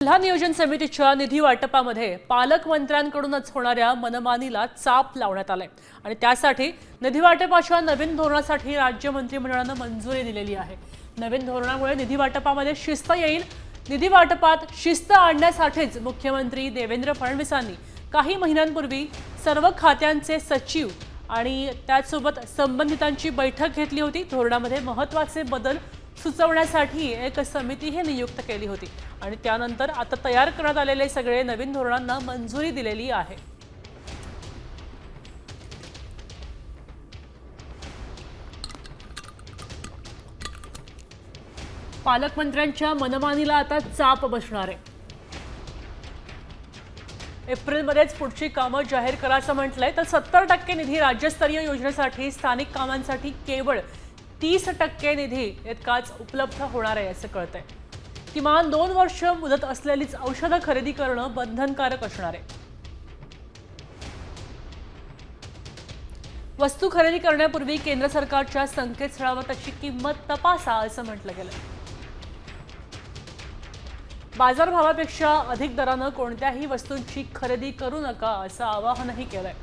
जिल्हा नियोजन समितीच्या निधी वाटपामध्ये पालकमंत्र्यांकडूनच होणाऱ्या मनमानीला चाप लावण्यात आलाय आणि त्यासाठी निधी वाटपाच्या नवीन धोरणासाठी राज्य मंत्रिमंडळाने मंजुरी दिलेली आहे। नवीन धोरणामुळे निधी वाटपामध्ये शिस्त येईल। निधी वाटपात शिस्त आणण्यासाठीच मुख्यमंत्री देवेंद्र फडणवीसांनी काही महिन्यांपूर्वी सर्व खात्यांचे सचिव आणि त्यासोबत संबंधितांची बैठक घेतली होती। धोरणामध्ये महत्त्वाचे बदल सुचवण्यासाठी एक समितीही नियुक्त केली होती आणि त्यानंतर आता तयार करण्यात आलेले सगळे नवीन धोरणांना मंजुरी दिलेली आहे। पालकमंत्र्यांच्या मनमानीला आता चाप बसणार आहे। एप्रिलमध्येच पुढची कामं जाहीर करायचं म्हटलंय तर 70% निधी राज्यस्तरीय योजनेसाठी, स्थानिक कामांसाठी केवळ 30% निधी इतकाच उपलब्ध होणार आहे असं कळतंय। किमान 2 वर्ष मुदत असलेलीच औषधं खरेदी करणं बंधनकारक असणार आहे। वस्तू खरेदी करण्यापूर्वी केंद्र सरकारच्या संकेतस्थळावर त्याची किंमत तपासा असं म्हटलं गेलं। बाजारभावापेक्षा अधिक दरानं कोणत्याही वस्तूंची खरेदी करू नका असं आवाहनही केलंय।